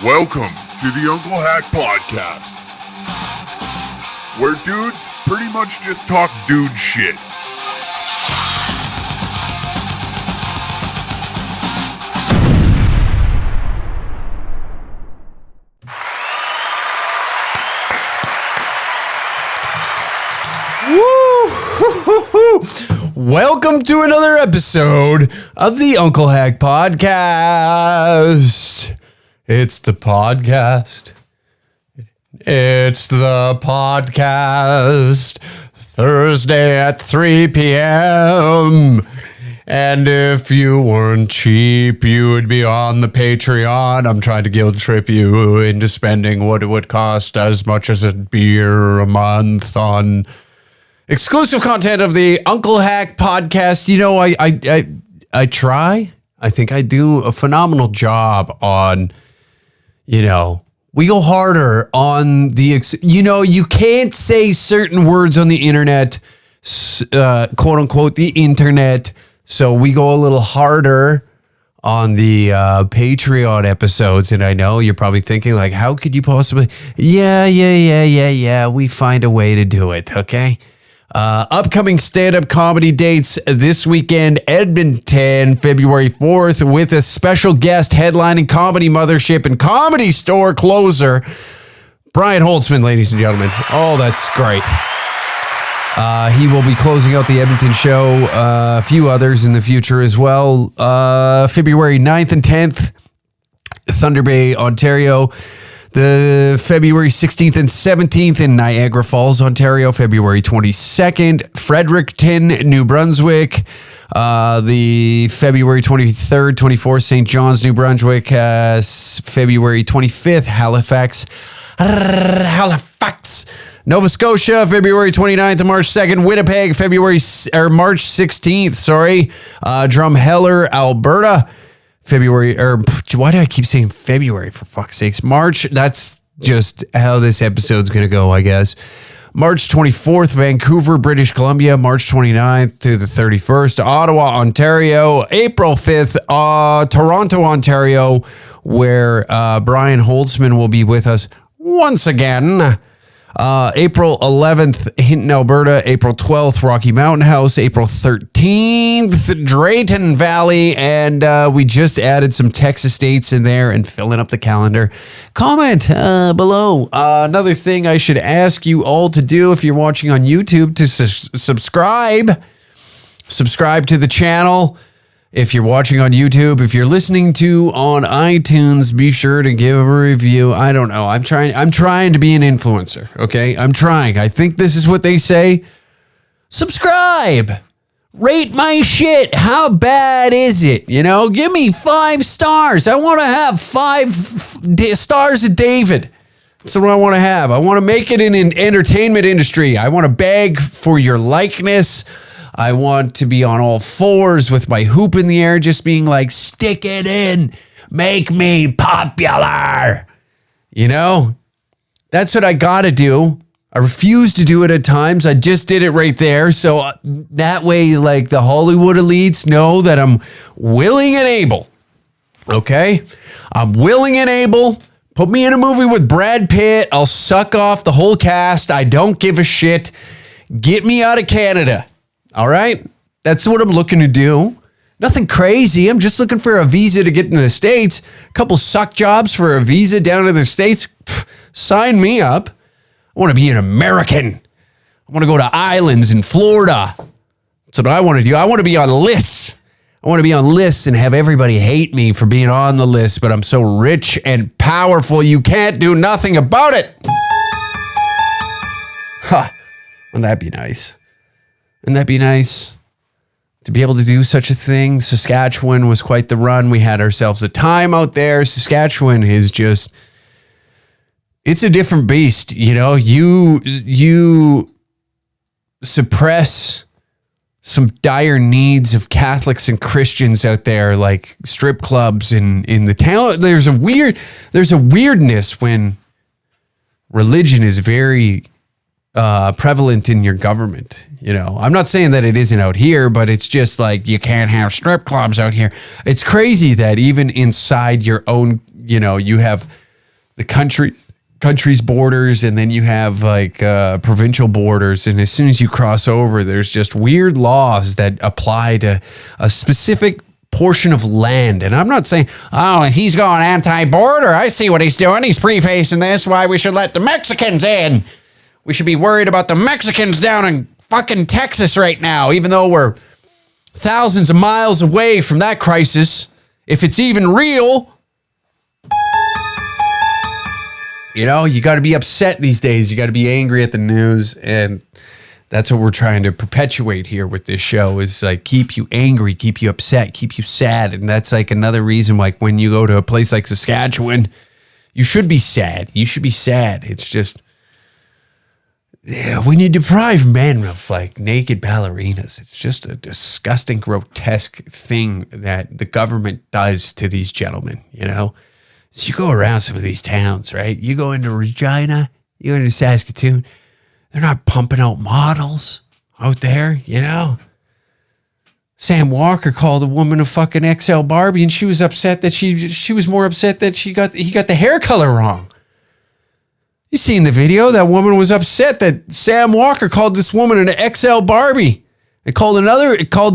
Welcome to the Unclehack Podcast, where dudes pretty much just talk dude shit. Welcome to another episode of the Unclehack Podcast. It's the podcast. It's the podcast. Thursday at 3 p.m. And if you weren't cheap, you would be on the Patreon. I'm trying to guilt trip you into spending what it would cost as much as a beer a month on exclusive content of the Unclehack Podcast. You know, I try. I think I do a phenomenal job on, you know, we go harder on the, you can't say certain words on the internet, quote unquote, the internet. So we go a little harder on the Patreon episodes. And I know you're probably thinking like, how could you possibly? Yeah. We find a way to do it. Okay. Upcoming stand-up comedy dates this weekend, Edmonton, February 4th, with a special guest headlining Comedy Mothership and Comedy Store closer, Brian Holtzman, ladies and gentlemen. Oh, that's great. He will be closing out the Edmonton show, a few others in the future as well. February 9th and 10th, Thunder Bay, Ontario. The February 16th and 17th in Niagara Falls, Ontario. February 22nd, Fredericton, New Brunswick. The February 23rd, 24th, St. John's, New Brunswick. February 25th, Halifax, Nova Scotia. February 29th to March 2nd, Winnipeg. March 16th, Drumheller, Alberta. Why do I keep saying February, for fuck's sakes? March, that's just how this episode's going to go, I guess. March 24th, Vancouver, British Columbia. March 29th to the 31st, Ottawa, Ontario. April 5th, Toronto, Ontario, where Brian Holtzman will be with us once again. April 11th, Hinton, Alberta. April 12th, Rocky Mountain House. April 13th, Drayton Valley. And we just added some Texas dates in there and filling up the calendar. Comment below. Another thing I should ask you all to do if you're watching on YouTube, to subscribe. Subscribe to the channel. If you're watching on YouTube, if you're listening to on iTunes, be sure to give a review. I don't know. I'm trying to be an influencer. Okay. I'm trying. I think this is what they say. Subscribe. Rate my shit. How bad is it? You know, give me 5 stars. I want to have 5 stars of David. That's what I want to have. I want to make it in an entertainment industry. I want to beg for your likeness. I want to be on all fours with my hoop in the air, just being like, stick it in, make me popular. You know, that's what I got to do. I refuse to do it at times. I just did it right there. So that way, like, the Hollywood elites know that I'm willing and able. Okay? I'm willing and able. Put me in a movie with Brad Pitt. I'll suck off the whole cast. I don't give a shit. Get me out of Canada. All right? That's what I'm looking to do. Nothing crazy. I'm just looking for a visa to get into the States. A couple suck jobs for a visa down to the States. Pff, sign me up. I want to be an American. I want to go to islands in Florida. That's what I want to do. I want to be on lists. I want to be on lists and have everybody hate me for being on the list, but I'm so rich and powerful, you can't do nothing about it. Huh. Wouldn't that be nice? Wouldn't that be nice to be able to do such a thing? Saskatchewan was quite the run. We had ourselves a time out there. Saskatchewan is just, it's a different beast. You know, you suppress some dire needs of Catholics and Christians out there, like strip clubs in the town. There's a weirdness when religion is very prevalent in your government. You know, I'm not saying that it isn't out here, but it's just like you can't have strip clubs out here. It's crazy that even inside your own, you know, you have the country's borders, and then you have like provincial borders, and as soon as you cross over, there's just weird laws that apply to a specific portion of land. And I'm not saying, oh, he's going anti-border. I see what he's doing. He's prefacing this. Why we should let the Mexicans in. We should be worried about the Mexicans down in fucking Texas right now, even though we're thousands of miles away from that crisis, if it's even real. You know, you got to be upset these days. You got to be angry at the news. And that's what we're trying to perpetuate here with this show, is like keep you angry, keep you upset, keep you sad. And that's like another reason, like when you go to a place like Saskatchewan, you should be sad. You should be sad. It's just, when you deprive men of like naked ballerinas, it's just a disgusting, grotesque thing that the government does to these gentlemen, you know? So you go around some of these towns, right? You go into Regina, you go into Saskatoon, they're not pumping out models out there, you know? Sam Walker called a woman a fucking XL Barbie, and she was upset that she was more upset that he got the hair color wrong. You seen the video? That woman was upset that Sam Walker called this woman an XL Barbie. It called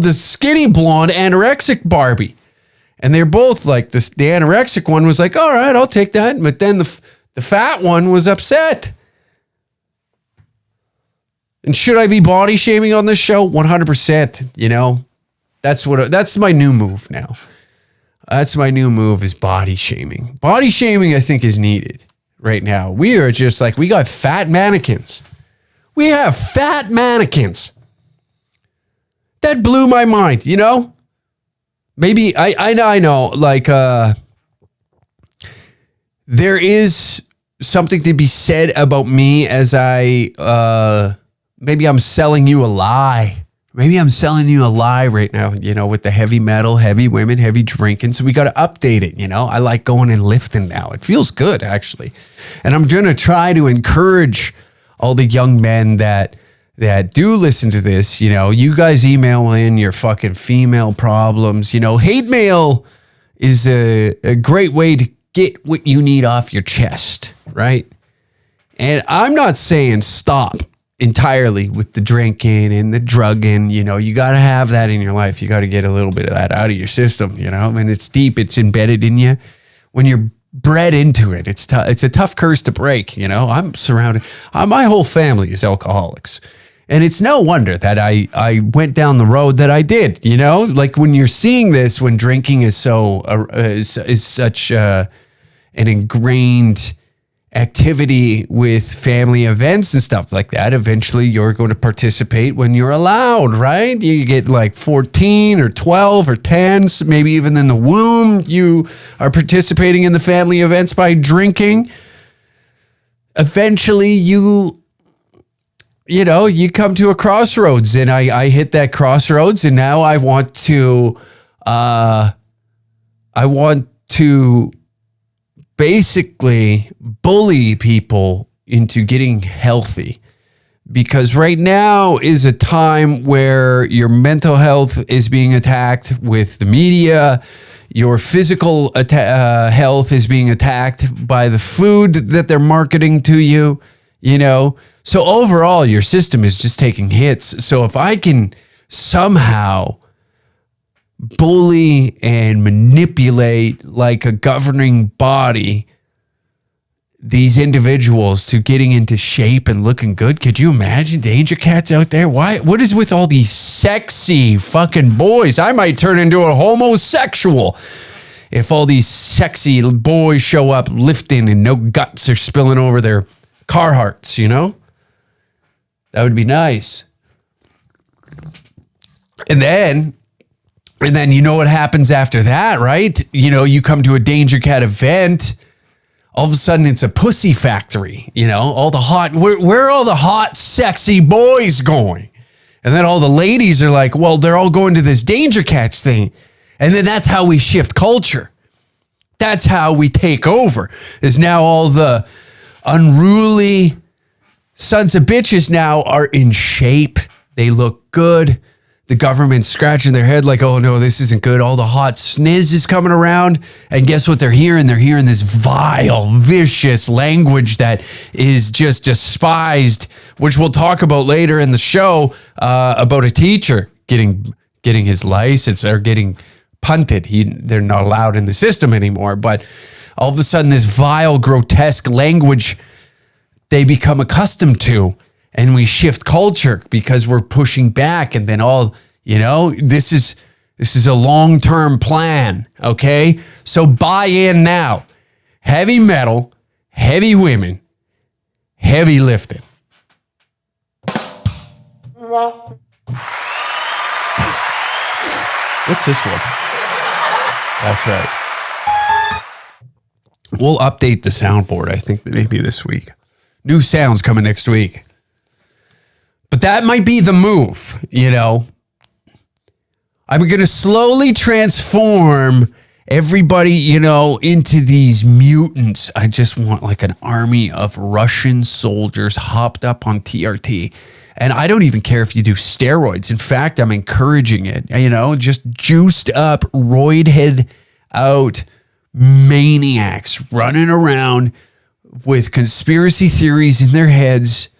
the skinny blonde anorexic Barbie. And they're both like, the anorexic one was like, all right, I'll take that. But then the fat one was upset. And should I be body shaming on this show? 100%. You know, that's my new move now. That's my new move, is body shaming. Body shaming, I think, is needed right now. We are just like, we got fat mannequins. We have fat mannequins. That blew my mind, you know? Maybe I know, like, there is something to be said about me as maybe I'm selling you a lie. Maybe I'm selling you a lie right now, you know, with the heavy metal, heavy women, heavy drinking. So we got to update it, you know. I like going and lifting now. It feels good, actually. And I'm going to try to encourage all the young men that do listen to this. You know, you guys email in your fucking female problems. You know, hate mail is a great way to get what you need off your chest, right? And I'm not saying stop entirely with the drinking and the drugging. You know, you got to have that in your life. You got to get a little bit of that out of your system, you know, and it's deep. It's embedded in you. When you're bred into it, it's a tough curse to break, you know. I'm surrounded. My whole family is alcoholics. And it's no wonder that I went down the road that I did, you know, like when you're seeing this, when drinking is is such an ingrained activity with family events and stuff like that. Eventually you're going to participate when you're allowed, right? You get like 14 or 12 or 10, maybe even in the womb, you are participating in the family events by drinking. Eventually you come to a crossroads, and I hit that crossroads, and now I want to basically bully people into getting healthy, because right now is a time where your mental health is being attacked with the media. Your physical health is being attacked by the food that they're marketing to you, you know. So overall, your system is just taking hits. So if I can somehow bully and manipulate like a governing body these individuals to getting into shape and looking good, could you imagine danger cats out there? What is with all these sexy fucking boys? I might turn into a homosexual if all these sexy boys show up lifting and no guts are spilling over their Carhartts, you know? That would be nice. And then you know what happens after that, right? You know, you come to a Danger Cat event. All of a sudden, it's a pussy factory. You know, all the hot, where are all the hot, sexy boys going? And then all the ladies are like, well, they're all going to this Danger Cats thing. And then that's how we shift culture. That's how we take over. Is now all the unruly, sons of bitches now are in shape. They look good. The government's scratching their head like, oh no, this isn't good. All the hot sniz is coming around. And guess what they're hearing? They're hearing this vile, vicious language that is just despised, which we'll talk about later in the show, about a teacher getting his license or getting punted. They're not allowed in the system anymore. But all of a sudden, this vile, grotesque language they become accustomed to. And we shift culture because we're pushing back, and then this is a long-term plan, okay? So buy in now. Heavy metal, heavy women, heavy lifting. What's this one? That's right. We'll update the soundboard, I think, maybe this week. New sounds coming next week. But that might be the move, I'm going to slowly transform everybody, into these mutants. I just want like an army of Russian soldiers hopped up on TRT. And I don't even care if you do steroids. In fact, I'm encouraging it, just juiced up, roidhead out maniacs running around with conspiracy theories in their heads,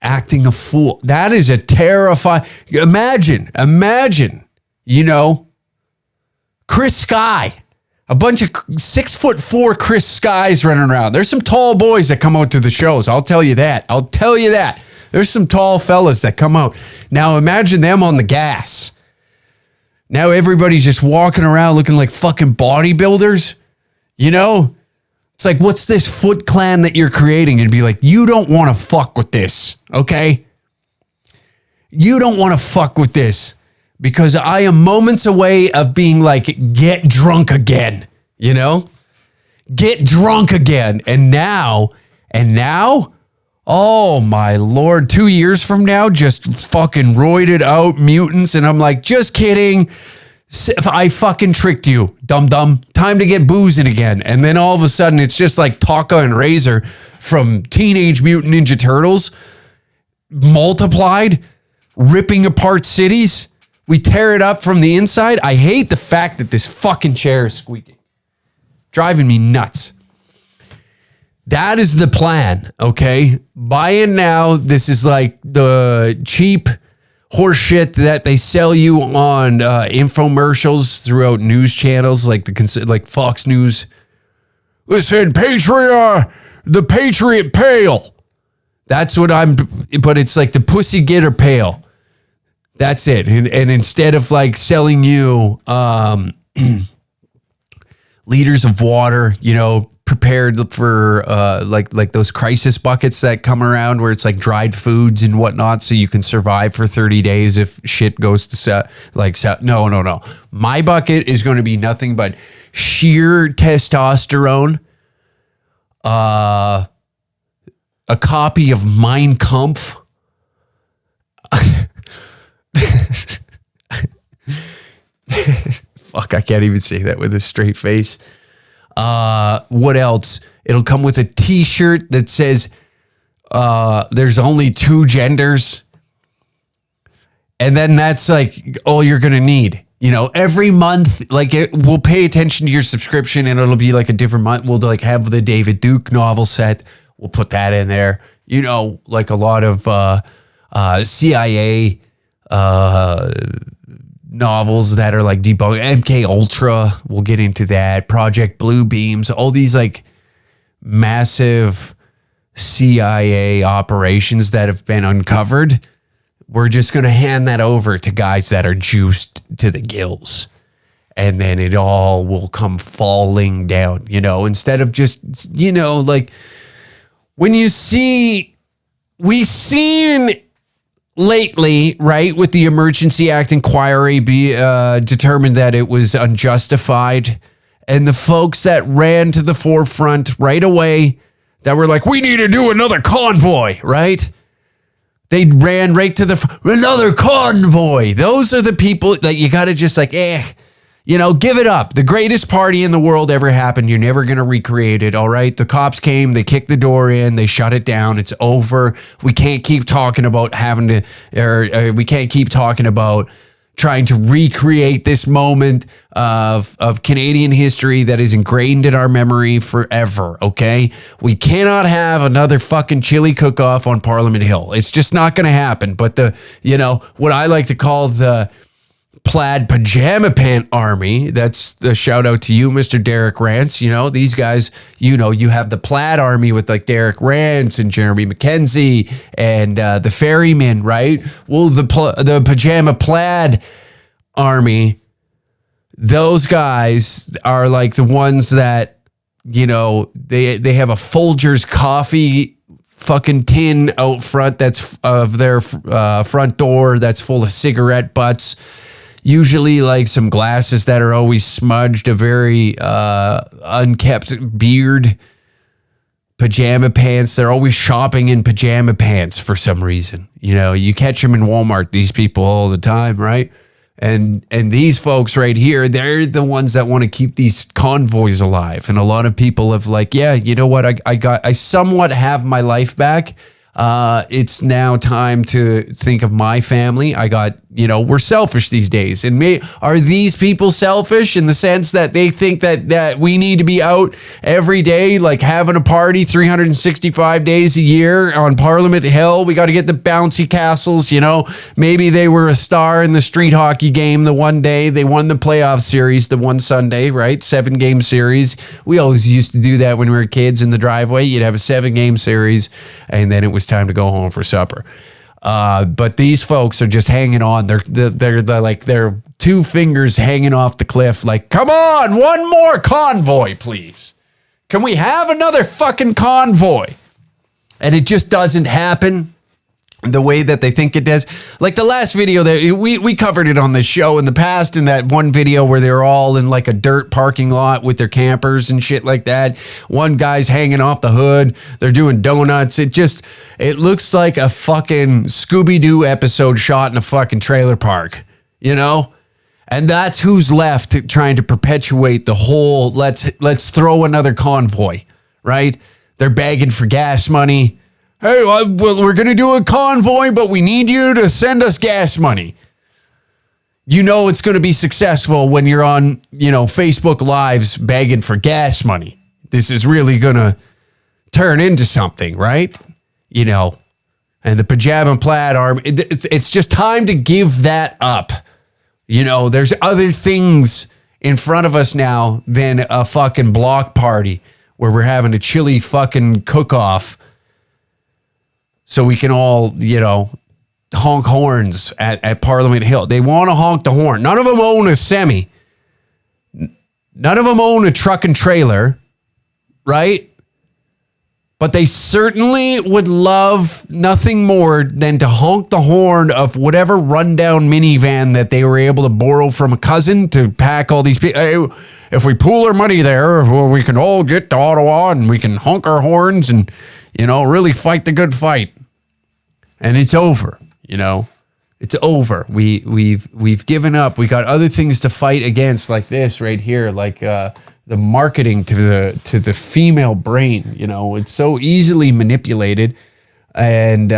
acting a fool. That is a terrifying. Imagine, Chris Sky, a bunch of 6'4" Chris Skys running around. There's some tall boys that come out to the shows. I'll tell you that. There's some tall fellas that come out. Now imagine them on the gas. Now everybody's just walking around looking like fucking bodybuilders. It's like, what's this Foot Clan that you're creating? And be like, you don't want to fuck with this, okay? You don't want to fuck with this because I am moments away of being like, get drunk again, Get drunk again. And now, oh my Lord, 2 years from now, just fucking roided out mutants. And I'm like, just kidding. I fucking tricked you, dum-dum. Time to get boozing again. And then all of a sudden, it's just like Taka and Razor from Teenage Mutant Ninja Turtles multiplied, ripping apart cities. We tear it up from the inside. I hate the fact that this fucking chair is squeaking. Driving me nuts. That is the plan, okay? Buy in now. This is like the cheap horseshit that they sell you on infomercials throughout news channels like Fox News. Listen, the Patriot Pale. That's what but it's like the pussy getter pale. That's it. And instead of like selling you liters of water, prepared for like those crisis buckets that come around where it's like dried foods and whatnot so you can survive for 30 days if shit goes to no. My bucket is going to be nothing but sheer testosterone, a copy of Mein Kampf, fuck, I can't even say that with a straight face. What else? It'll come with a t-shirt that says, there's only 2 genders. And then that's like all you're going to need, every month, like we'll pay attention to your subscription and it'll be like a different month. We'll like have the David Duke novel set. We'll put that in there, like a lot of, CIA, novels that are like debunked. MK Ultra, we'll get into that. Project Blue Beams, all these like massive CIA operations that have been uncovered. We're just going to hand that over to guys that are juiced to the gills. And then it all will come falling down, instead of just, like when you see, we've seen lately, right, with the Emergency Act inquiry be determined that it was unjustified. And the folks that ran to the forefront right away that were like, we need to do another convoy, right? They ran right to another convoy. Those are the people that you got to just like, give it up. The greatest party in the world ever happened. You're never going to recreate it, all right? The cops came, they kicked the door in, they shut it down. It's over. We can't keep talking about we can't keep talking about trying to recreate this moment of Canadian history that is ingrained in our memory forever, okay? We cannot have another fucking chili cook-off on Parliament Hill. It's just not going to happen. But what I like to call the plaid pajama pant army, that's the shout out to you, Mr. Derek Rance. These guys, you have the plaid army with like Derek Rance and Jeremy McKenzie and the ferryman, right? Well, the pajama plaid army, those guys are like the ones that, they have a Folgers coffee fucking tin out front that's of their front door that's full of cigarette butts. Usually like some glasses that are always smudged, a very unkept beard, pajama pants. They're always shopping in pajama pants for some reason. You catch them in Walmart, these people, all the time, right? And these folks right here, they're the ones that want to keep these convoys alive. And a lot of people have like, yeah, you know what? I somewhat have my life back. It's now time to think of my family. We're selfish these days. And are these people selfish in the sense that they think that we need to be out every day, like having a party 365 days a year on Parliament Hill? We got to get the bouncy castles, Maybe they were a star in the street hockey game the one day. They won the playoff series the one Sunday, right? 7-game series. We always used to do that when we were kids in the driveway. You'd have a 7-game series, and then it was time to go home for supper. But these folks are just hanging on. They're like their 2 fingers hanging off the cliff. Like, come on, one more convoy, please. Can we have another fucking convoy? And it just doesn't happen the way that they think it does. Like the last video that we covered it on the show in the past, in that one video where they're all in like a dirt parking lot with their campers and shit like that. One guy's hanging off the hood. They're doing donuts. It looks like a fucking Scooby-Doo episode shot in a fucking trailer park, And that's who's left trying to perpetuate the whole let's throw another convoy, right? They're begging for gas money. Hey, we're going to do a convoy, but we need you to send us gas money. It's going to be successful when you're on, Facebook Lives begging for gas money. This is really going to turn into something, right? And the pajama plaid army, it's just time to give that up. There's other things in front of us now than a fucking block party where we're having a chili fucking cook-off. So we can all, honk horns at Parliament Hill. They want to honk the horn. None of them own a semi. None of them own a truck and trailer, right? But they certainly would love nothing more than to honk the horn of whatever rundown minivan that they were able to borrow from a cousin to pack all these people. Hey, if we pool our money there, we can all get to Ottawa and we can honk our horns and, really fight the good fight. And it's over, It's over. We've given up. We got other things to fight against, like this right here, like the marketing to the female brain. It's so easily manipulated, and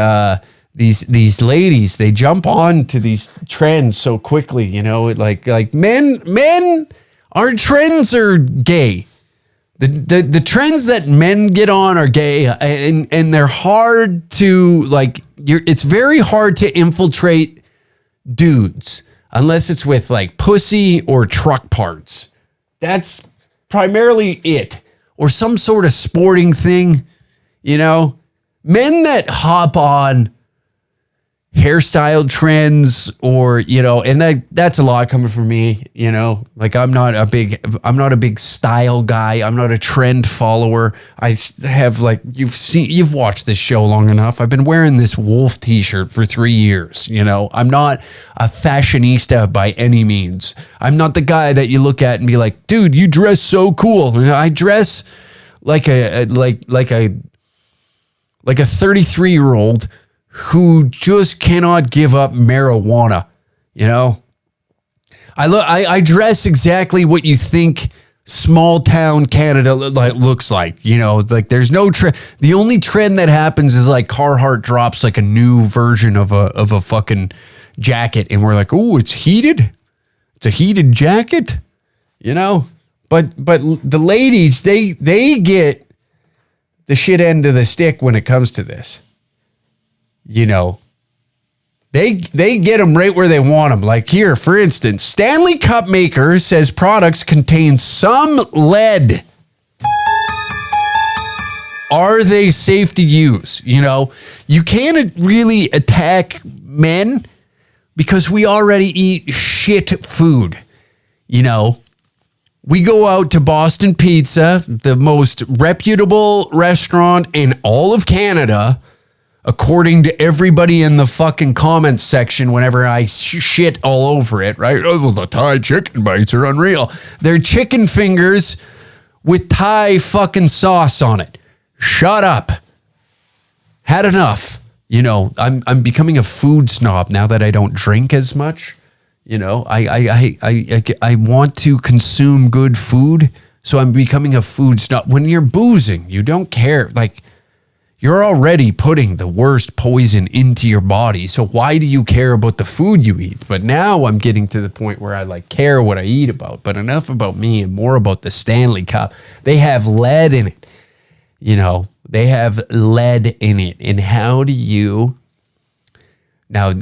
these ladies, they jump on to these trends so quickly. Like men, our trends are gay. The trends that men get on are gay, and they're hard to it's very hard to infiltrate dudes unless it's with like pussy or truck parts. That's primarily it, or some sort of sporting thing. Men that hop on hairstyle trends, or and that's a lot coming from me. Like I'm not a big style guy. I'm not a trend follower. I have, like, you've watched this show long enough. I've been wearing this wolf t-shirt for 3 years. I'm not a fashionista by any means. I'm not the guy that you look at and be like, dude, you dress so cool. I dress like a 33-year-old who just cannot give up marijuana. I dress exactly what you think small town Canada looks like. You know, like there's no trend. The only trend that happens is like Carhartt drops like a new version of a fucking jacket, and we're like, oh, it's heated. It's a heated jacket, you know. But the ladies, they get the shit end of the stick when it comes to this. You know, they get them right where they want them. Like here, for instance, Stanley Cup maker says products contain some lead. Are they safe to use? You know, you can't really attack men because we already eat shit food. You know, we go out to Boston Pizza, the most reputable restaurant in all of Canada, according to everybody in the fucking comments section whenever I shit all over it, right? Oh, the Thai chicken bites are unreal. They're chicken fingers with Thai fucking sauce on it. Shut up. Had enough. You know, I'm becoming a food snob now that I don't drink as much. You know, I want to consume good food, so I'm becoming a food snob. When you're boozing, you don't care. Like, you're already putting the worst poison into your body, so why do you care about the food you eat? But now I'm getting to the point where I like care what I eat about. But enough about me and more about the Stanley Cup. They have lead in it. You know, they have lead in it. And how do you... Now,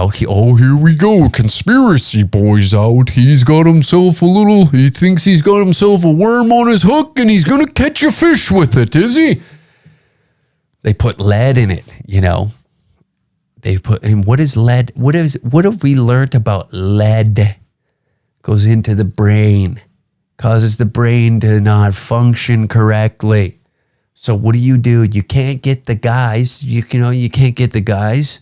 here we go. Conspiracy boy's out. He thinks he's got himself a worm on his hook and he's going to catch a fish with it, is he? They put lead in it, you know. And what is lead? What have we learned about lead? Goes into the brain, causes the brain to not function correctly. So what do? You can't get the guys. You can't get the guys.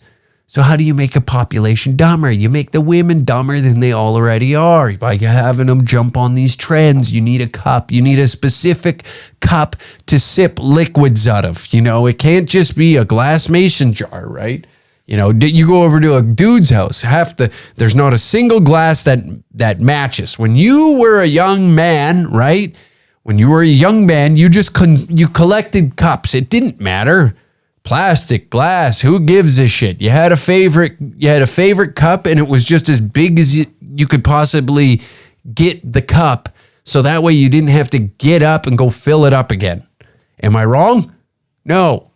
So how do you make a population dumber? You make the women dumber than they already are by having them jump on these trends. You need a cup. You need a specific cup to sip liquids out of. You know, it can't just be a glass mason jar, right? You know, you go over to a dude's house, there's not a single glass that matches. When you were a young man, right? When you were a young man, you collected cups. It didn't matter. Plastic, glass, who gives a shit? You had a favorite cup, and it was just as big as you could possibly get the cup, so that way you didn't have to get up and go fill it up again. Am I wrong? No.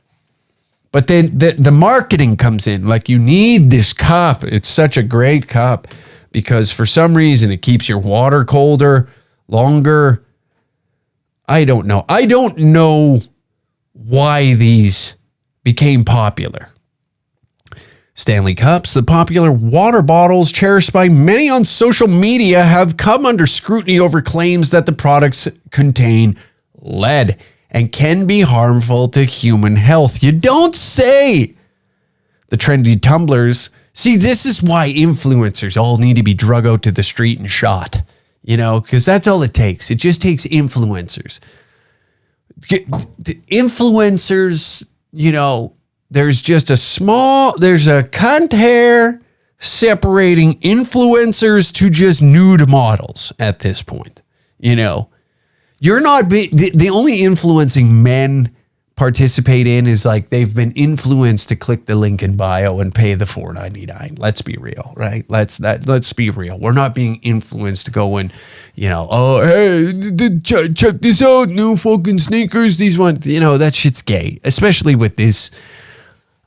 But then the marketing comes in, like, you need this cup. It's such a great cup because for some reason it keeps your water colder, longer. I don't know. I don't know why these became popular. Stanley Cups, the popular water bottles cherished by many on social media, have come under scrutiny over claims that the products contain lead and can be harmful to human health. You don't say. The trendy tumblers. See, this is why influencers all need to be drug out to the street and shot. You know, because that's all it takes. It just takes influencers. Influencers... You know, there's a cunt hair separating influencers to just nude models at this point. You know, you're not the only influencing men participate in is like they've been influenced to click the link in bio and pay the $4.99. Let's be real, right? Let's be real. We're not being influenced to go and, you know, oh, hey, check this out, new fucking sneakers. These ones, you know, that shit's gay, especially with this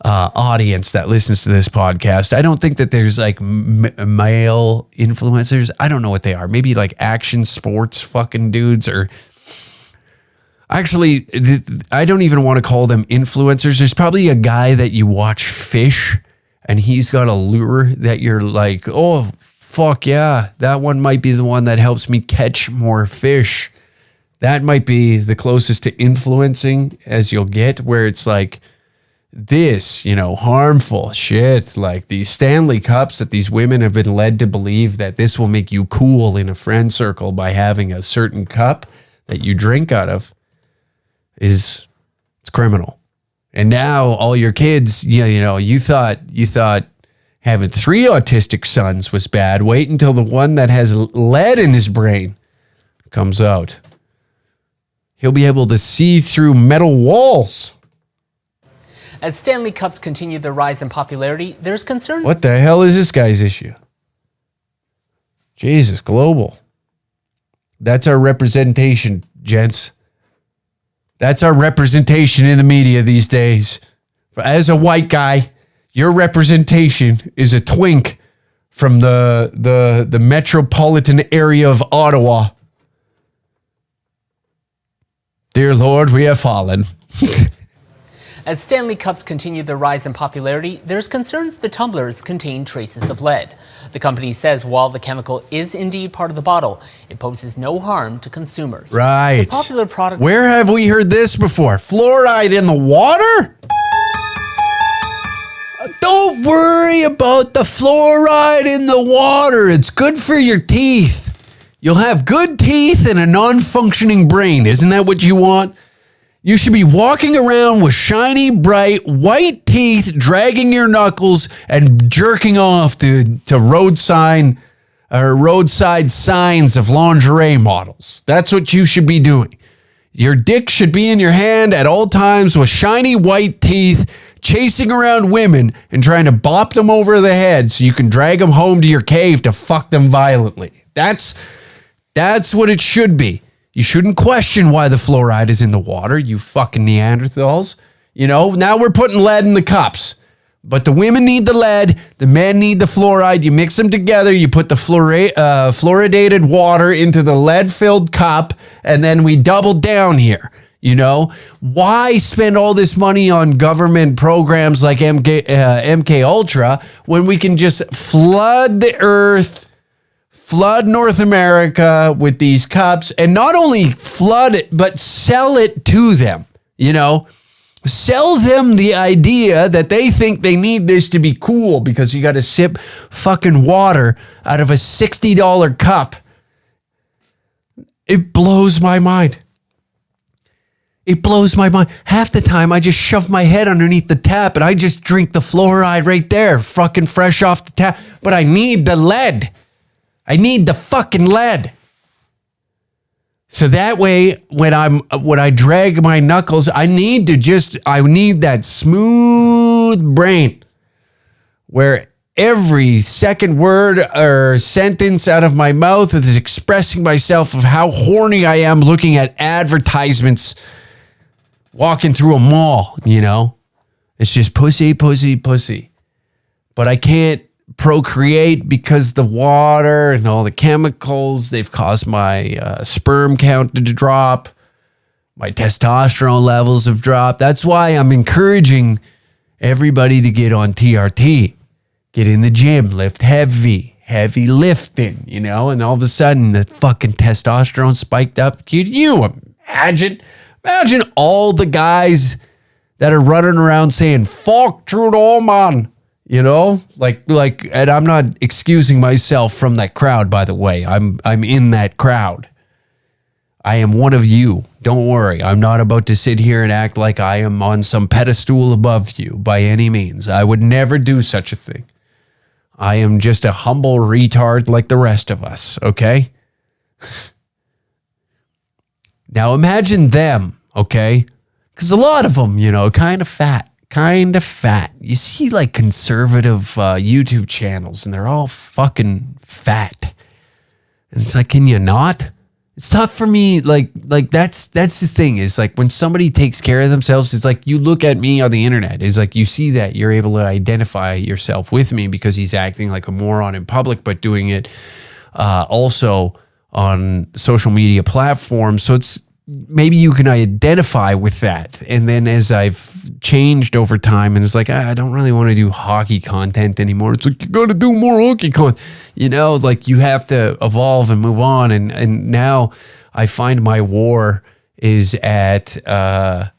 audience that listens to this podcast. I don't think that there's like male influencers. I don't know what they are. Maybe like action sports fucking dudes or... Actually, I don't even want to call them influencers. There's probably a guy that you watch fish and he's got a lure that you're like, oh, fuck yeah, that one might be the one that helps me catch more fish. That might be the closest to influencing as you'll get, where it's like this, you know, harmful shit, like these Stanley Cups that these women have been led to believe that this will make you cool in a friend circle by having a certain cup that you drink out of. It's criminal. And now all your kids, you know, you thought, Having 3 autistic sons was bad. Wait until the one that has lead in his brain comes out. He'll be able to see through metal walls. As Stanley Cups continue their rise in popularity, there's concerns. What the hell is this guy's issue? Jesus, global. That's our representation, gents. That's our representation in the media these days. As a white guy, your representation is a twink from the metropolitan area of Ottawa. Dear Lord, we have fallen. As Stanley Cups continue their rise in popularity, there's concerns the tumblers contain traces of lead. The company says while the chemical is indeed part of the bottle, it poses no harm to consumers. Right. The popular product. Where have we heard this before? Fluoride in the water? Don't worry about the fluoride in the water. It's good for your teeth. You'll have good teeth and a non-functioning brain. Isn't that what you want? You should be walking around with shiny, bright, white teeth, dragging your knuckles and jerking off to roadside signs of lingerie models. That's what you should be doing. Your dick should be in your hand at all times with shiny white teeth, chasing around women and trying to bop them over the head so you can drag them home to your cave to fuck them violently. That's what it should be. You shouldn't question why the fluoride is in the water, you fucking Neanderthals. You know, now we're putting lead in the cups. But the women need the lead, the men need the fluoride. You mix them together, you put the fluoridated water into the lead-filled cup, and then we double down here. You know, why spend all this money on government programs like MK Ultra when we can just flood the earth, flood North America with these cups, and not only flood it, but sell it to them, you know? Sell them the idea that they think they need this to be cool because you got to sip fucking water out of a $60 cup. It blows my mind. It blows my mind. Half the time I just shove my head underneath the tap and I just drink the fluoride right there, fucking fresh off the tap. But I need the lead. I need the fucking lead. So that way, when I drag my knuckles, I need that smooth brain where every second word or sentence out of my mouth is expressing myself of how horny I am looking at advertisements walking through a mall, you know? It's just pussy, pussy, pussy. But I can't procreate because the water and all the chemicals, they've caused my sperm count to drop. My testosterone levels have dropped. That's why I'm encouraging everybody to get on TRT. Get in the gym, lift heavy lifting, you know, and all of a sudden the fucking testosterone spiked up. Can you imagine? Imagine all the guys that are running around saying, fuck Trudeau, man. You know, like, and I'm not excusing myself from that crowd, by the way. I'm in that crowd. I am one of you. Don't worry. I'm not about to sit here and act like I am on some pedestal above you by any means. I would never do such a thing. I am just a humble retard like the rest of us, okay? Now imagine them, okay? Because a lot of them, you know, kind of fat. You see like conservative YouTube channels and they're all fucking fat. And it's like, can you not? It's tough for me. Like that's the thing is like when somebody takes care of themselves, it's like you look at me on the internet. It's like you see that you're able to identify yourself with me because he's acting like a moron in public, but doing it also on social media platforms. So it's maybe you can identify with that. And then as I've changed over time and it's like, I don't really want to do hockey content anymore. It's like, you got to do more hockey content, you know, like you have to evolve and move on. And now I find my war is now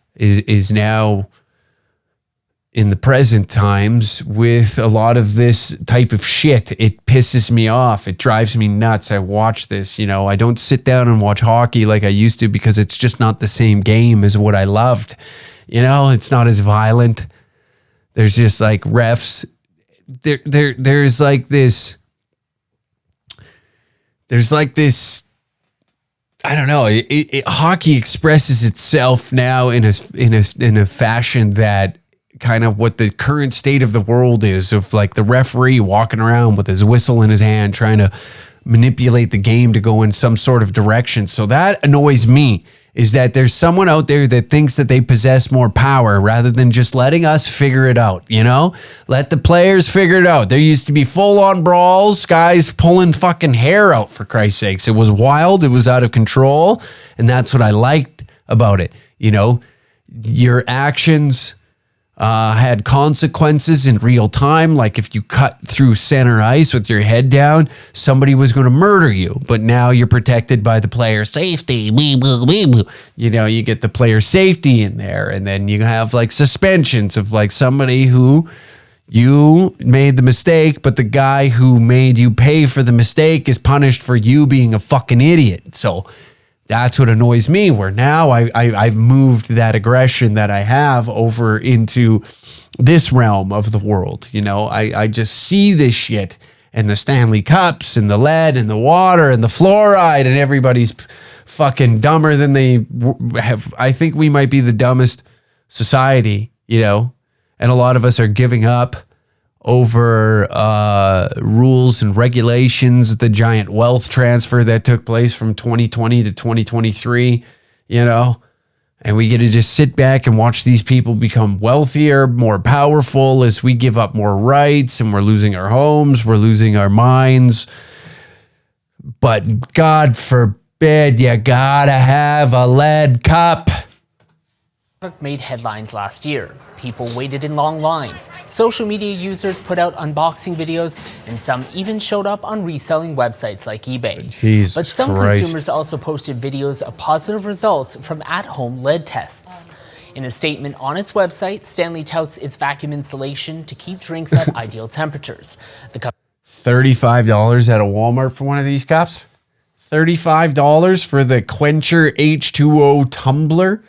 in the present times with a lot of this type of shit. It pisses me off. It drives me nuts. I watch this, you know, I don't sit down and watch hockey like I used to because it's just not the same game as what I loved. You know, it's not as violent. There's just like refs there's like this. There's like this. I don't know. Hockey expresses itself now in a fashion that kind of what the current state of the world is, of like the referee walking around with his whistle in his hand trying to manipulate the game to go in some sort of direction. So that annoys me, is that there's someone out there that thinks that they possess more power rather than just letting us figure it out, you know? Let the players figure it out. There used to be full-on brawls, guys pulling fucking hair out, for Christ's sakes. It was wild, it was out of control, and that's what I liked about it. You know, your actions had consequences in real time. Like if you cut through center ice with your head down, somebody was going to murder you. But now you're protected by the player safety. You know, you get the player safety in there. And then you have like suspensions of like somebody who you made the mistake, but the guy who made you pay for the mistake is punished for you being a fucking idiot. So that's what annoys me, where now I've moved that aggression that I have over into this realm of the world. You know, I just see this shit and the Stanley Cups and the lead and the water and the fluoride, and everybody's fucking dumber than they have. I think we might be the dumbest society, you know, and a lot of us are giving up over rules and regulations, the giant wealth transfer that took place from 2020 to 2023, you know, and we get to just sit back and watch these people become wealthier, more powerful, as we give up more rights, and we're losing our homes, we're losing our minds. But God forbid, you gotta have a lead cup. Made headlines last year. People waited in long lines. Social media users put out unboxing videos, and some even showed up on reselling websites like eBay. Jesus but some Christ. consumers also posted videos of positive results from at-home lead tests. In a statement on its website, Stanley touts its vacuum insulation to keep drinks at ideal temperatures. The $35 at a Walmart for one of these cups? $35 for the Quencher H2O tumbler?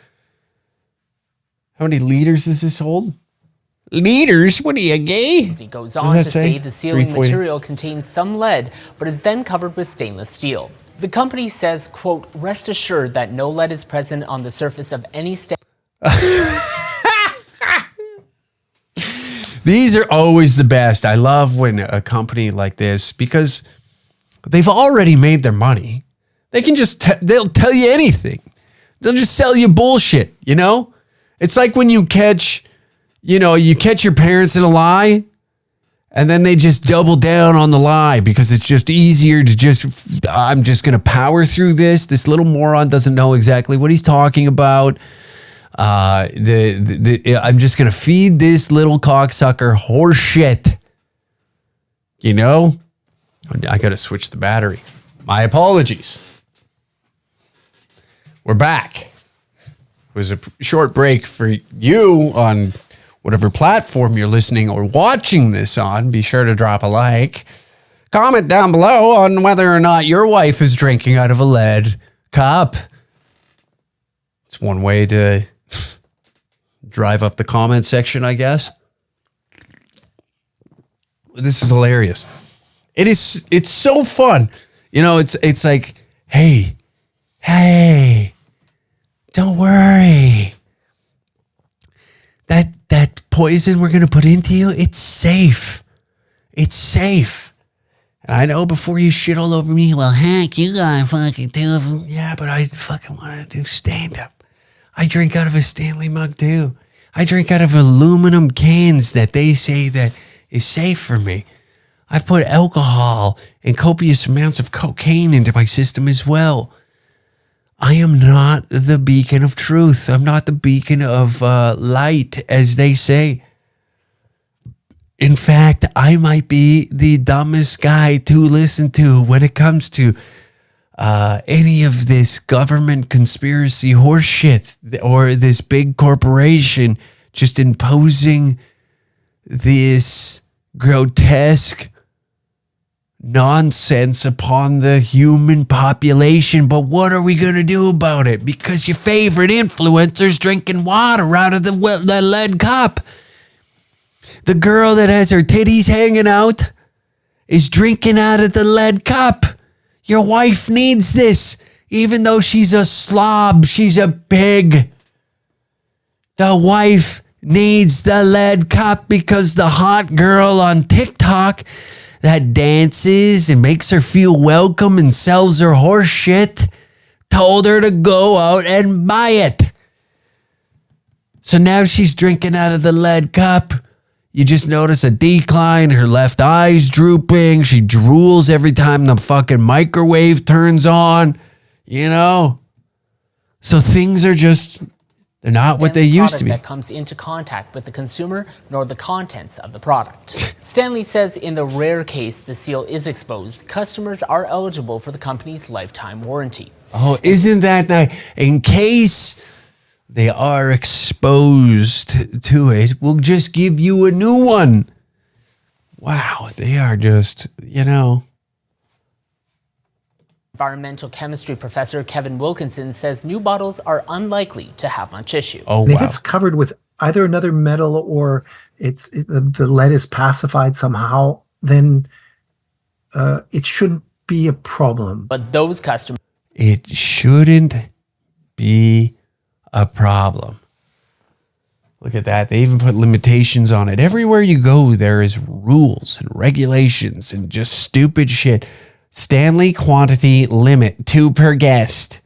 How many liters does this hold? Liters? What are you, gay? He goes on to say the sealing material contains some lead, but is then covered with stainless steel. The company says, quote, "Rest assured that no lead is present on the surface of any These are always the best. I love when a company like this, because they've already made their money. They can just, they'll tell you anything. They'll just sell you bullshit, you know? It's like when you catch your parents in a lie, and then they just double down on the lie because it's just easier to I'm just going to power through this. This little moron doesn't know exactly what he's talking about. I'm just going to feed this little cocksucker horse shit. You know? I got to switch the battery. My apologies. We're back. It was a short break for you on whatever platform you're listening or watching this on. Be sure to drop a like. Comment down below on whether or not your wife is drinking out of a lead cup. It's one way to drive up the comment section, I guess. This is hilarious. It's so fun. You know, it's like, hey, don't worry. That poison we're going to put into you, it's safe. It's safe. And I know before you shit all over me, well, heck, you got fucking two of them. Yeah, but I fucking want to do stand-up. I drink out of a Stanley mug too. I drink out of aluminum cans that they say that is safe for me. I've put alcohol and copious amounts of cocaine into my system as well. I am not the beacon of truth. I'm not the beacon of light, as they say. In fact, I might be the dumbest guy to listen to when it comes to any of this government conspiracy horseshit, or this big corporation just imposing this grotesque nonsense upon the human population. But what are we going to do about it? Because your favorite influencer's drinking water out of the lead cup. The girl that has her titties hanging out is drinking out of the lead cup. Your wife needs this. Even though she's a slob, she's a pig. The wife needs the lead cup because the hot girl on TikTok that dances and makes her feel welcome and sells her horse shit told her to go out and buy it. So now she's drinking out of the lead cup. You just notice a decline. Her left eye's drooping. She drools every time the fucking microwave turns on. You know? So things are just, they're not what they used to be. That comes into contact with the consumer nor the contents of the product. Stanley says in the rare case the seal is exposed, customers are eligible for the company's lifetime warranty. Oh, isn't that nice? In case they are exposed to it, we'll just give you a new one. Wow, they are just, you know. Environmental chemistry professor Kevin Wilkinson says new bottles are unlikely to have much issue. Oh, and wow. if it's covered with either another metal or the lead is pacified somehow, then it shouldn't be a problem. But those customers... It shouldn't be a problem. Look at that. They even put limitations on it. Everywhere you go, there is rules and regulations and just stupid shit. Stanley quantity limit 2 per guest.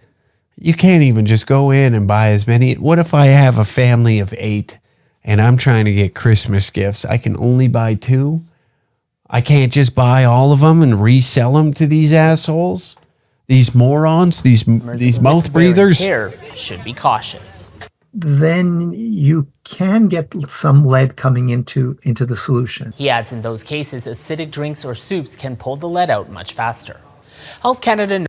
You can't even just go in and buy as many. What if I have a family of 8 and I'm trying to get Christmas gifts? I can only buy 2. I can't just buy all of them and resell them to these assholes, these morons, these mouth breathers. Care should be cautious. Then you can get some lead coming into the solution. He adds in those cases, acidic drinks or soups can pull the lead out much faster. Health Canada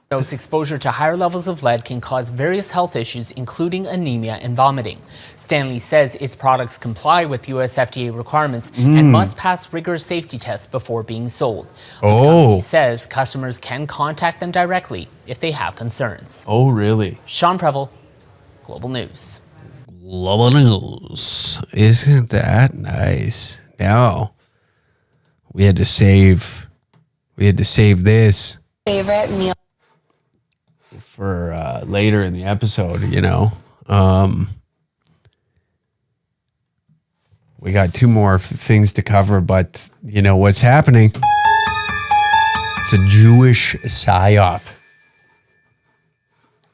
notes exposure to higher levels of lead can cause various health issues, including anemia and vomiting. Stanley says its products comply with US FDA requirements and must pass rigorous safety tests before being sold. He says customers can contact them directly if they have concerns. Oh, really? Sean Preble, Global News. Global News. Isn't that nice? Now, we had to save this Favorite meal for later in the episode, you know. We got 2 more things to cover, but you know what's happening? It's a Jewish Psy-Op.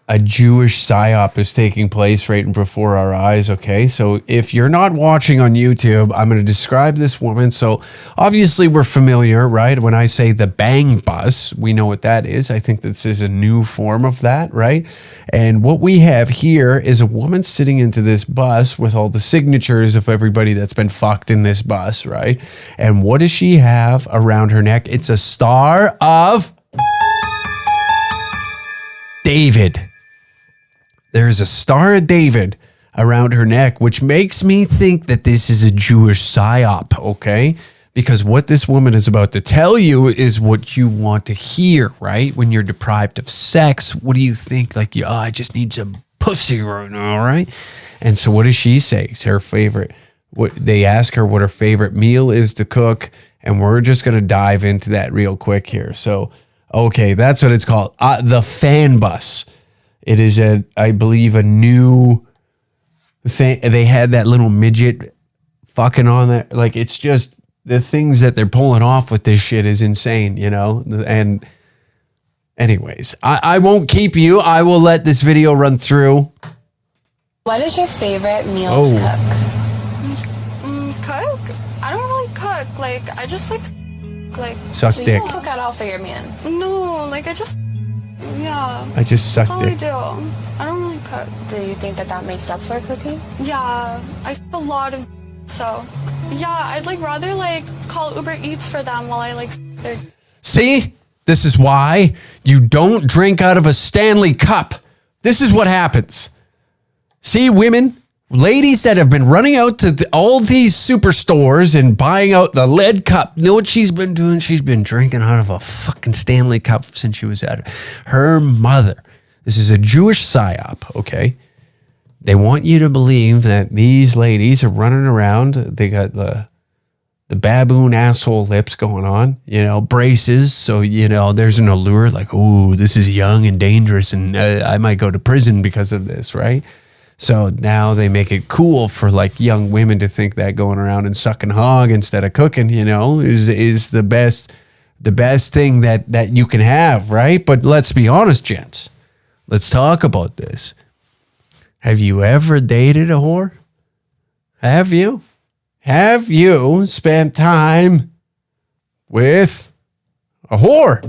A Jewish Psy-Op is taking place right before our eyes, okay? So if you're not watching on YouTube, I'm going to describe this woman. So obviously we're familiar, right? When I say the bang bus, we know what that is. I think this is a new form of that, right? And what we have here is a woman sitting into this bus with all the signatures of everybody that's been fucked in this bus, right? And what does she have around her neck? It's a Star of David. There's a Star of David around her neck, which makes me think that this is a Jewish psyop, okay? Because what this woman is about to tell you is what you want to hear, right? When you're deprived of sex, what do you think? Like, oh, I just need some pussy right now, right? And so what does she say? It's her favorite. What they ask her what her favorite meal is to cook, and we're just going to dive into that real quick here. So, okay, that's what it's called. The fan bus. It is, I believe, a new thing. They had that little midget fucking on that. Like, it's just the things that they're pulling off with this shit is insane, you know? And anyways, I won't keep you. I will let this video run through. What is your favorite meal to cook? Cook? I don't really cook. Like, I just like suck So you dick. don't cook at all for your man? no, like I just I just suck that's all I dick. do. I don't really cook. Do you think that makes up for cooking? Yeah, I eat a lot of so yeah, I'd like rather like call Uber Eats for them while I like their See? This is why you don't drink out of a Stanley cup. This is what happens. See, women, ladies that have been running out to all these superstores and buying out the lead cup. You know what she's been doing? She's been drinking out of a fucking Stanley cup since she was at her mother. This is a Jewish psyop, okay? They want you to believe that these ladies are running around. They got the baboon asshole lips going on, braces. So, there's an allure like, oh, this is young and dangerous and I might go to prison because of this, right? So now they make it cool for like young women to think that going around and sucking hog instead of cooking, is the best thing that you can have, right? But let's be honest, gents. Let's talk about this. Have you ever dated a whore? Have you? Have you spent time with a whore?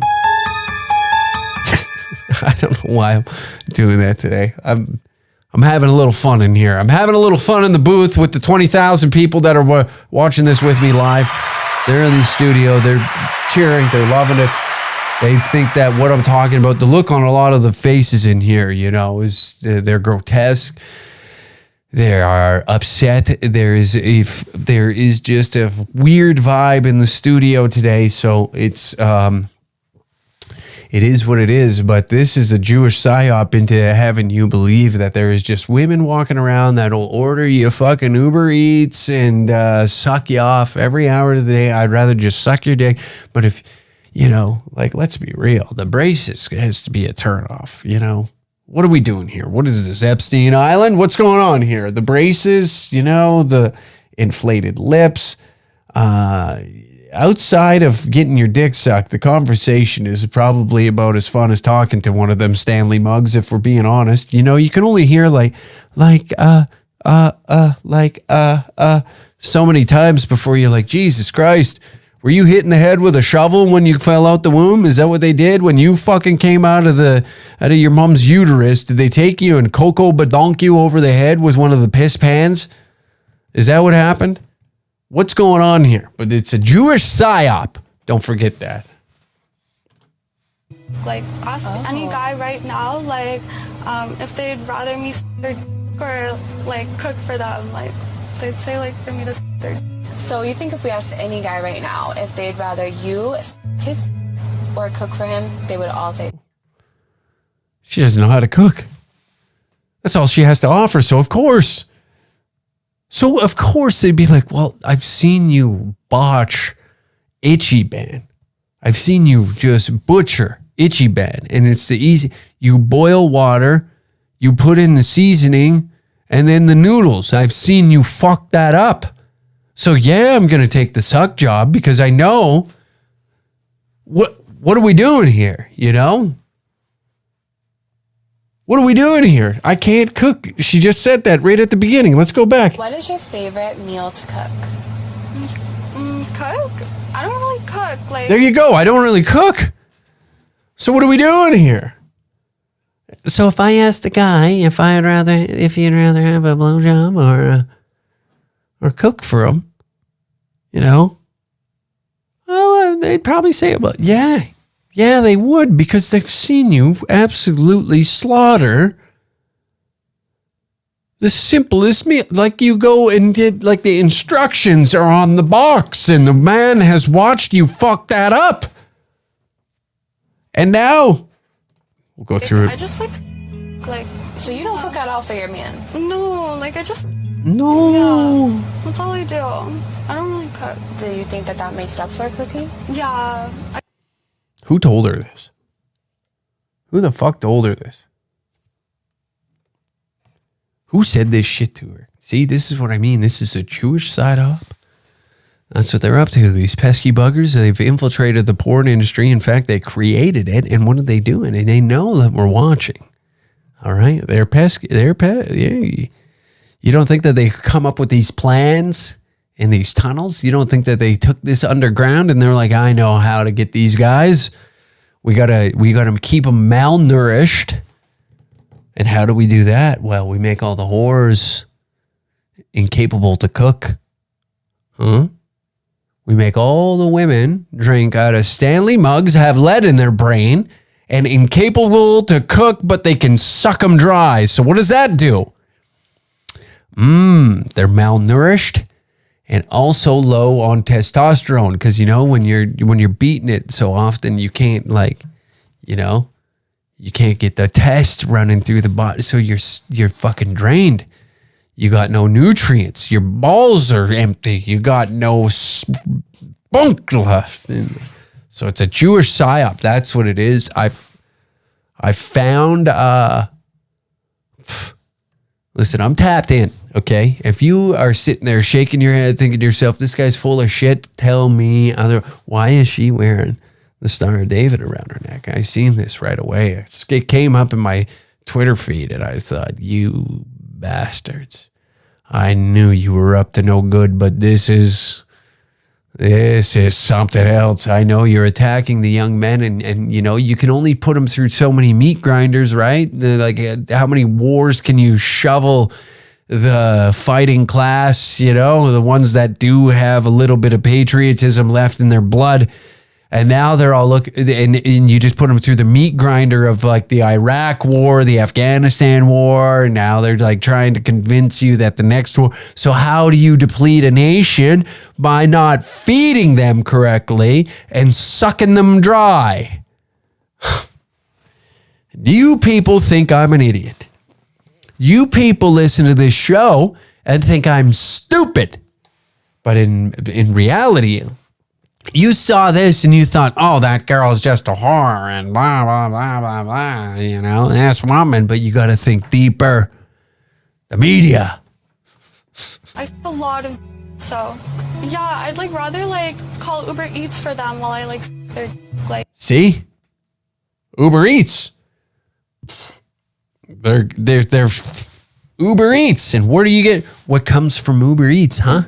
I don't know why I'm doing that today. I'm having a little fun in here. I'm having a little fun in the booth with the 20,000 people that are watching this with me live. They're in the studio. They're cheering. They're loving it. They think that what I'm talking about, the look on a lot of the faces in here, is they're grotesque. They are upset. There is just a weird vibe in the studio today. So it is what it is. But this is a Jewish psyop into having you believe that there is just women walking around that'll order you fucking Uber Eats and suck you off every hour of the day. I'd rather just suck your dick. But if let's be real. The braces has to be a turnoff, What are we doing here? What is this, Epstein Island? What's going on here? The braces, the inflated lips. Outside of getting your dick sucked, the conversation is probably about as fun as talking to one of them Stanley mugs, if we're being honest. You can only hear so many times before you're like, Jesus Christ. Were you hit in the head with a shovel when you fell out the womb? Is that what they did when you fucking came out of your mom's uterus? Did they take you and cocoa badonk you over the head with one of the piss pans? Is that what happened? What's going on here? But it's a Jewish psyop. Don't forget that. Ask any guy right now, if they'd rather me or cook for them. They'd say for me to their. So you think if we asked any guy right now if they'd rather you kiss or cook for him, they would all say she doesn't know how to cook. That's all she has to offer. So of course they'd be like, well, I've seen you botch Ichiban. I've seen you just butcher Ichiban. And it's the easy. You boil water, you put in the seasoning, and then the noodles. I've seen you fuck that up. So yeah, I'm going to take the suck job because I know what are we doing here, What are we doing here? I can't cook. She just said that right at the beginning. Let's go back. What is your favorite meal to cook? Cook? I don't really cook. There you go. I don't really cook. So what are we doing here? So if I asked the guy if he'd rather have a blowjob or cook for him, well, they'd probably say about, yeah, they would, because they've seen you absolutely slaughter the simplest meal. You go and did, the instructions are on the box and the man has watched you fuck that up. And now we'll go through it. I just So you don't cook at all for your man? No, No. Yeah, that's all I do. I don't really cook. Do you think that makes up for cooking? Yeah. Who told her this? Who the fuck told her this? Who said this shit to her? See, this is what I mean. This is a Jewish psyop. That's what they're up to. These pesky buggers, they've infiltrated the porn industry. In fact, they created it. And what are they doing? And they know that we're watching. All right? They're pesky. Yeah. You don't think that they come up with these plans in these tunnels? You don't think that they took this underground and they're like, I know how to get these guys. We gotta keep them malnourished. And how do we do that? Well, we make all the whores incapable to cook. Huh? We make all the women drink out of Stanley mugs, have lead in their brain, and incapable to cook, but they can suck them dry. So what does that do? They're malnourished and also low on testosterone. Because, when you're beating it so often, you can't You can't get the test running through the body, so you're fucking drained. You got no nutrients. Your balls are empty. You got no spunk left. So it's a Jewish psyop. That's what it is. I found. Listen, I'm tapped in. Okay, if you are sitting there shaking your head, thinking to yourself, "This guy's full of shit," tell me why is she wearing the Star of David around her neck? I seen this right away. It came up in my Twitter feed, and I thought, "You bastards! I knew you were up to no good, but this is something else. I know you're attacking the young men, and you know you can only put them through so many meat grinders, right? Like, how many wars can you shovel the fighting class? You know, the ones that do have a little bit of patriotism left in their blood." And now they're all and you just put them through the meat grinder of like the Iraq war, the Afghanistan war. And now they're like trying to convince you that the next war. So how do you deplete a nation? By not feeding them correctly and sucking them dry. You people think I'm an idiot. You people listen to this show and think I'm stupid. But in reality, you saw this and you thought, "Oh, that girl's just a whore and blah, blah, blah, blah, blah, you know, ass woman." But you got to think deeper. The media. I feel a lot of, so yeah, I'd like rather like call Uber Eats for them while I like they're like. See? Uber Eats. They're Uber Eats. And where do you get what comes from Uber Eats, huh?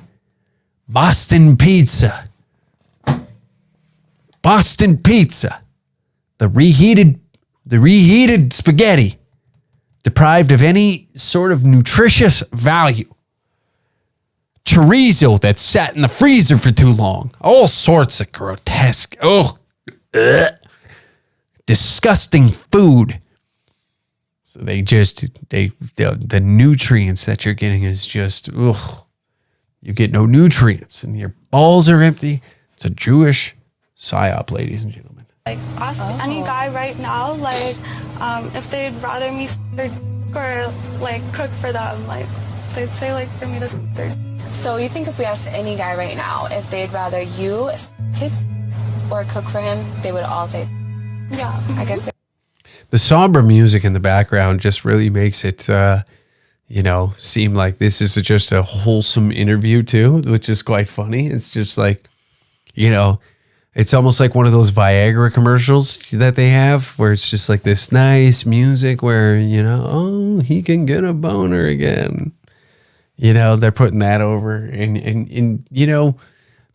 Boston pizza. Boston pizza, the reheated spaghetti, deprived of any sort of nutritious value. Chorizo that sat in the freezer for too long. All sorts of grotesque, disgusting food. So the nutrients that you're getting is just, you get no nutrients and your balls are empty. It's a Jewish psyop, ladies and gentlemen. Like, ask any guy right now, like, if they'd rather me or like cook for them, like, they'd say like for me to So you think if we asked any guy right now if they'd rather you or cook for him, they would all say, yeah. I guess. The somber music in the background just really makes it, seem like this is just a wholesome interview too, which is quite funny. It's just like, it's almost like one of those Viagra commercials that they have where it's just like this nice music where, he can get a boner again. They're putting that over and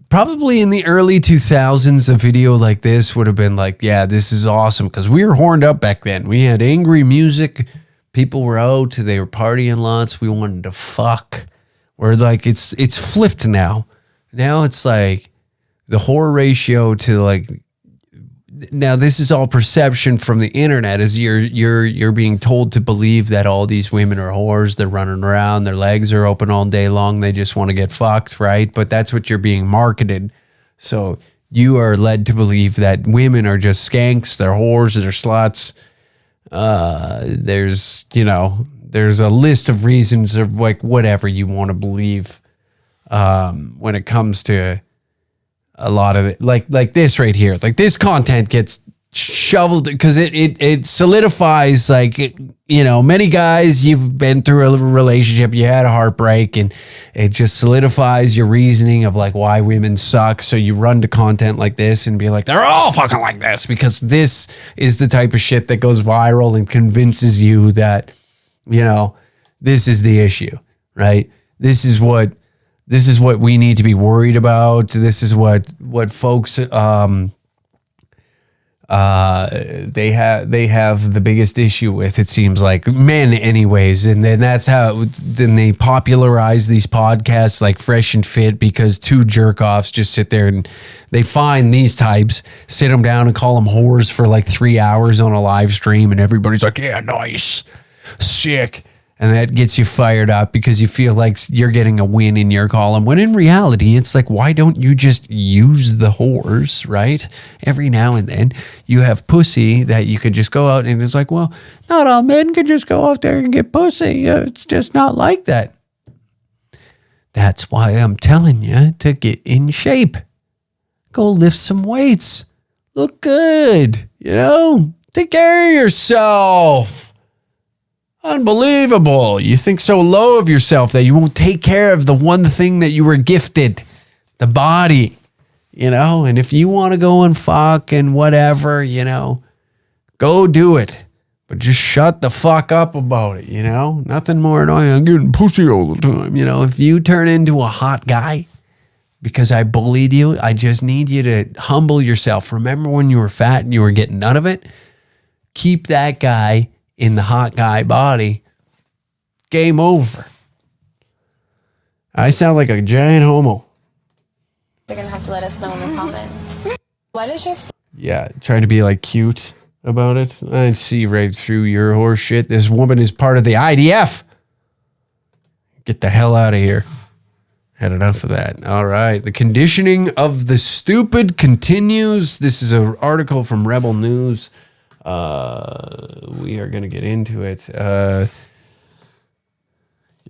probably in the early 2000s, a video like this would have been like, yeah, this is awesome. Cause we were horned up back then. We had angry music. People were out, they were partying lots. We wanted to fuck. Where like, it's flipped now. Now it's like, the whore ratio to like, now this is all perception from the internet as you're being told to believe that all these women are whores. They're running around, their legs are open all day long. They just want to get fucked, right? But that's what you're being marketed. So you are led to believe that women are just skanks, they're whores, they're sluts. There's a list of reasons of like whatever you want to believe when it comes to a lot of it, like this right here, like this content gets shoveled because it solidifies, like, many guys, you've been through a relationship, you had a heartbreak, and it just solidifies your reasoning of like why women suck. So you run to content like this and be like, they're all fucking like this, because this is the type of shit that goes viral and convinces you that, this is the issue, right? This is what we need to be worried about. This is what folks they have the biggest issue with, it seems like, men anyways. And then that's how then they popularize these podcasts like Fresh and Fit, because two jerk offs just sit there and they find these types, sit them down and call them whores for like 3 hours on a live stream, and everybody's like, yeah, nice, sick. And that gets you fired up because you feel like you're getting a win in your column. When in reality, it's like, why don't you just use the whores, right? Every now and then you have pussy that you could just go out and it's like, well, not all men could just go out there and get pussy. It's just not like that. That's why I'm telling you to get in shape. Go lift some weights. Look good, Take care of yourself. Unbelievable. You think so low of yourself that you won't take care of the one thing that you were gifted, the body, and if you want to go and fuck and whatever, go do it. But just shut the fuck up about it, Nothing more annoying. I'm getting pussy all the time, If you turn into a hot guy because I bullied you, I just need you to humble yourself. Remember when you were fat and you were getting none of it? Keep that guy in the hot guy body. Game over. I sound like a giant homo. You're going to have to let us know in the comments. What is your... Yeah, trying to be like cute about it. I see right through your horse shit. This woman is part of the IDF. Get the hell out of here. Had enough of that. All right. The conditioning of the stupid continues. This is an article from Rebel News. We are going to get into it. Get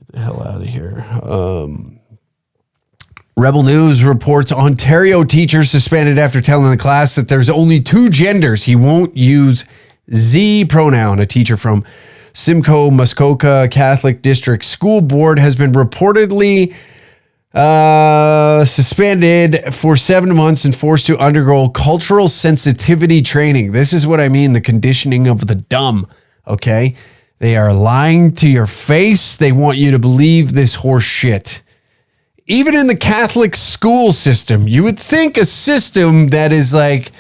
the hell out of here. Rebel News reports Ontario teacher suspended after telling the class that there's only two genders. He won't use Z pronoun. A teacher from Simcoe Muskoka Catholic District School Board has been reportedly suspended for 7 months and forced to undergo cultural sensitivity training. This is what I mean, the conditioning of the dumb, okay? They are lying to your face. They want you to believe this horse shit. Even in the Catholic school system, you would think a system that is like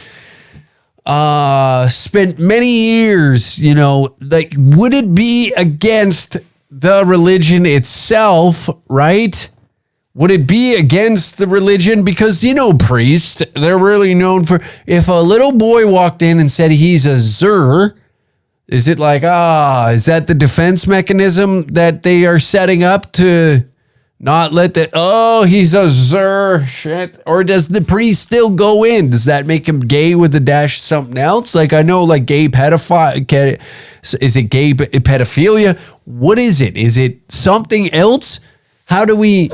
spent many years, would it be against the religion itself, right? Would it be against the religion? Because, priests, they're really known for, if a little boy walked in and said he's a Zer, is it like, is that the defense mechanism that they are setting up to not let he's a Zer shit? Or does the priest still go in? Does that make him gay with a dash of something else? Like, I know, like, gay pedophile, is it gay pedophilia? What is it? Is it something else? How do we...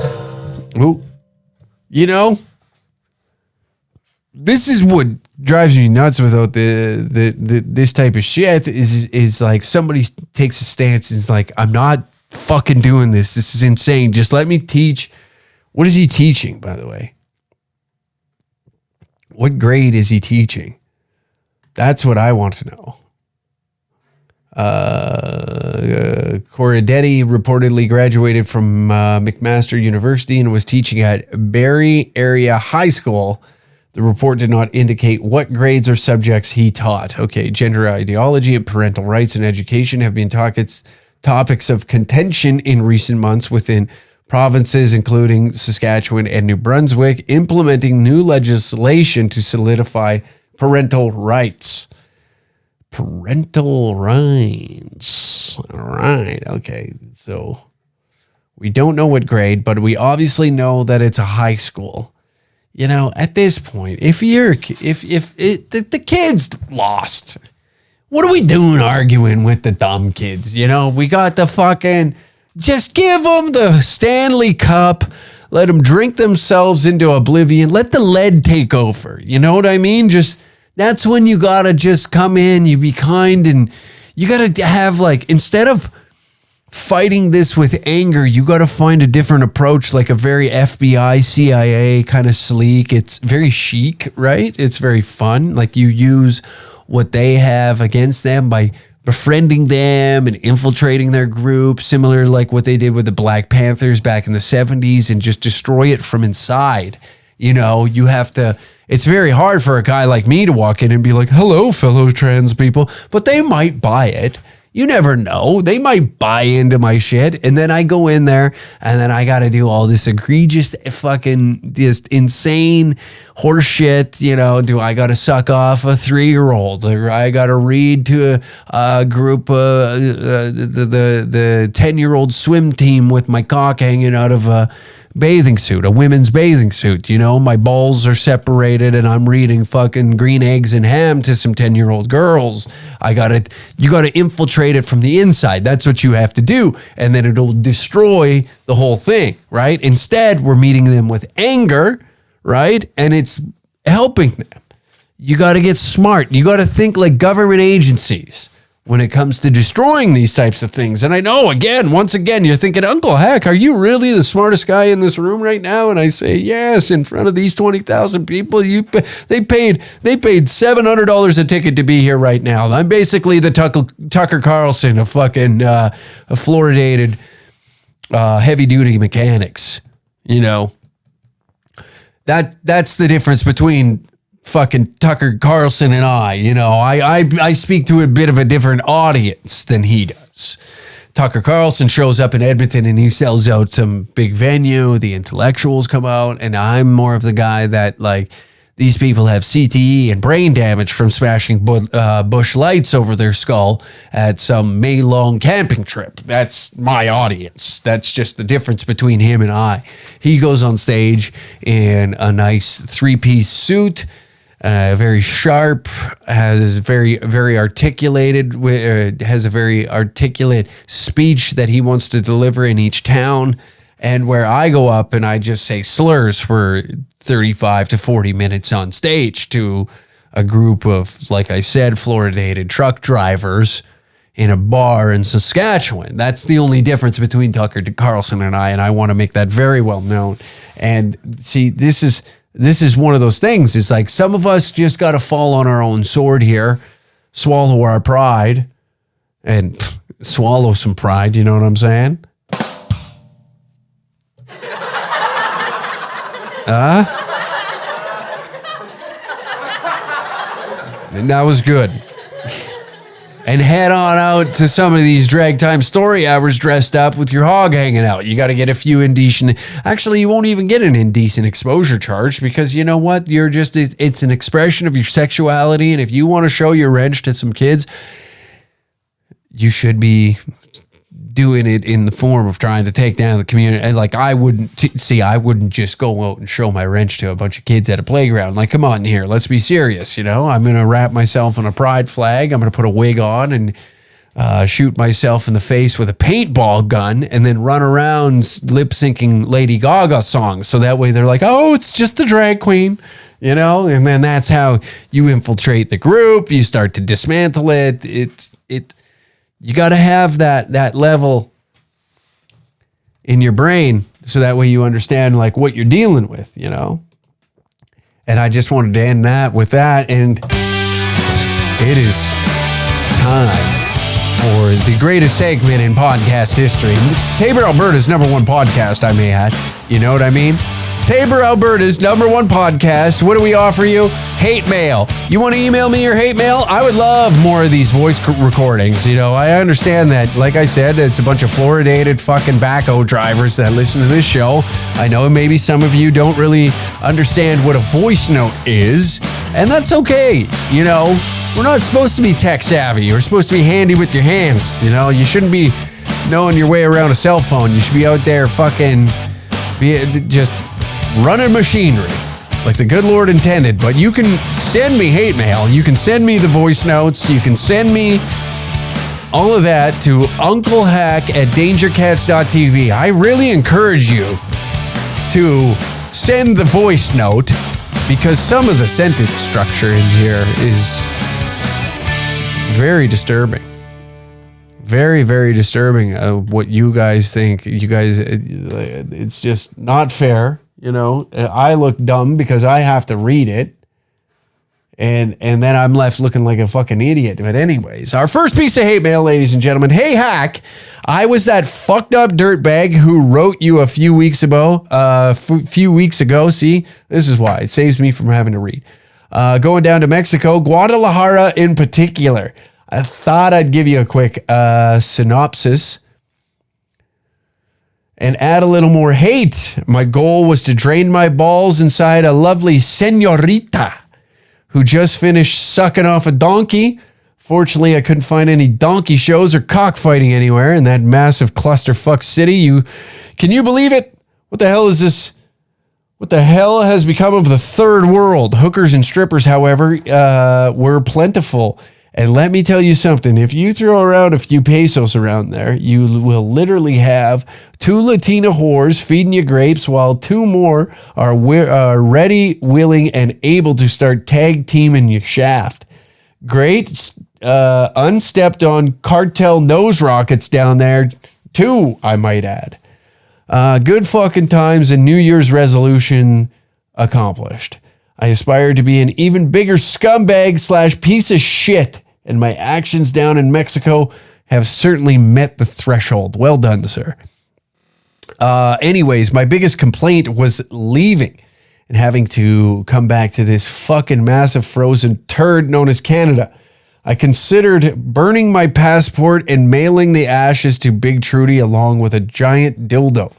this is what drives me nuts without this type of shit is like somebody takes a stance and is like, I'm not fucking doing this. This is insane. Just let me teach. What is he teaching, by the way? What grade is he teaching? That's what I want to know. Corradetti reportedly graduated from McMaster University and was teaching at Barrie Area High School. The report did not indicate what grades or subjects he taught. Okay, gender ideology and parental rights in education have been topics of contention in recent months within provinces, including Saskatchewan and New Brunswick, implementing new legislation to solidify parental rights. Parental rights. All right. Okay. So we don't know what grade, but we obviously know that it's a high school. At this point, if the kid's lost, what are we doing arguing with the dumb kids? We got the fucking, just give them the Stanley Cup, let them drink themselves into oblivion, let the lead take over. You know what I mean? That's when you gotta just come in, you be kind, and you gotta have, like, instead of fighting this with anger, you gotta find a different approach, like a very FBI, CIA kind of sleek. It's very chic, right? It's very fun. Like, you use what they have against them by befriending them and infiltrating their group, similar like what they did with the Black Panthers back in the 70s, and just destroy it from inside. You have to... It's very hard for a guy like me to walk in and be like, hello, fellow trans people, but they might buy it. You never know. They might buy into my shit. And then I go in there and then I got to do all this egregious fucking just insane horse shit. You know, do I got to suck off a 3-year-old, or I got to read to a group, the 10-year-old swim team with my cock hanging out of a bathing suit, a women's bathing suit. You know, my balls are separated and I'm reading fucking Green Eggs and Ham to some 10-year-old girls. You got to infiltrate it from the inside. That's what you have to do. And then it'll destroy the whole thing, right? Instead, we're meeting them with anger, right? And it's helping them. You got to get smart. You got to think like government agencies when it comes to destroying these types of things. And I know, once again, you're thinking, Uncle Hack, are you really the smartest guy in this room right now? And I say, yes, in front of these 20,000 people, they paid $700 a ticket to be here right now. I'm basically the Tucker Carlson of fucking a fluoridated heavy-duty mechanics. You know, that's the difference between fucking Tucker Carlson and I. You know, I speak to a bit of a different audience than he does. Tucker Carlson shows up in Edmonton and he sells out some big venue. The intellectuals come out, and I'm more of the guy that, like, these people have CTE and brain damage from smashing bush lights over their skull at some May-long camping trip. That's my audience. That's just the difference between him and I. He goes on stage in a nice 3-piece suit, very sharp, has very articulated, has a very articulate speech that he wants to deliver in each town. And where I go up and I just say slurs for 35 to 40 minutes on stage to a group of, like I said, fluoridated truck drivers in a bar in Saskatchewan. That's the only difference between Tucker Carlson and I want to make that very well known. And see, this is one of those things. It's like some of us just got to fall on our own sword here, swallow our pride, and swallow some pride. You know what I'm saying? And that was good. And head on out to some of these drag time story hours dressed up with your hog hanging out. You got to get a few indecent. Actually, you won't even get an indecent exposure charge because you know what? It's an expression of your sexuality. And if you want to show your wrench to some kids, you should be doing it in the form of trying to take down the community. And like, I wouldn't just go out and show my wrench to a bunch of kids at a playground. Like, come on here, let's be serious. You know, I'm going to wrap myself in a pride flag. I'm going to put a wig on and shoot myself in the face with a paintball gun and then run around lip syncing Lady Gaga songs. So that way they're like, oh, it's just the drag queen, you know? And then that's how you infiltrate the group. You start to dismantle it. You got to have that level in your brain so that way you understand like what you're dealing with, you know? And I just wanted to end that with that. And it is time for the greatest segment in podcast history. Tabor, Alberta's #1 podcast, I may add. You know what I mean? Tabor, Alberta's #1 podcast. What do we offer you? Hate mail. You want to email me your hate mail? I would love more of these voice recordings. You know, I understand that, like I said, it's a bunch of fluoridated fucking backhoe drivers that listen to this show. I know maybe some of you don't really understand what a voice note is, and that's okay. You know, we're not supposed to be tech savvy. We're supposed to be handy with your hands. You know, you shouldn't be knowing your way around a cell phone. You should be out there fucking just running machinery like the good Lord intended. But you can send me hate mail. You can send me the voice notes. You can send me all of that to unclehack@dangercats.tv. I really encourage you to send the voice note because some of the sentence structure in here is very disturbing. Very, very disturbing what you guys think. You guys, it's just not fair. You know, I look dumb because I have to read it. And then I'm left looking like a fucking idiot. But anyways, our first piece of hate mail, ladies and gentlemen. Hey, Hack, I was that fucked up dirtbag who wrote you a few weeks ago. See, this is why. It saves me from having to read. Going down to Mexico, Guadalajara in particular. I thought I'd give you a quick synopsis and add a little more hate. My goal was to drain my balls inside a lovely señorita who just finished sucking off a donkey. Fortunately, I couldn't find any donkey shows or cockfighting anywhere in that massive clusterfuck city. Can you believe it? What the hell is this? What the hell has become of the third world? Hookers and strippers, however, were plentiful. And let me tell you something. If you throw around a few pesos around there, you will literally have 2 Latina whores feeding you grapes while 2 more are ready, willing, and able to start tag teaming your shaft. Great unstepped on cartel nose rockets down there, too, I might add. Good fucking times and New Year's resolution accomplished. I aspire to be an even bigger scumbag / piece of shit, and my actions down in Mexico have certainly met the threshold. Well done, sir. Anyways, my biggest complaint was leaving and having to come back to this fucking massive frozen turd known as Canada. I considered burning my passport and mailing the ashes to Big Trudy along with a giant dildo,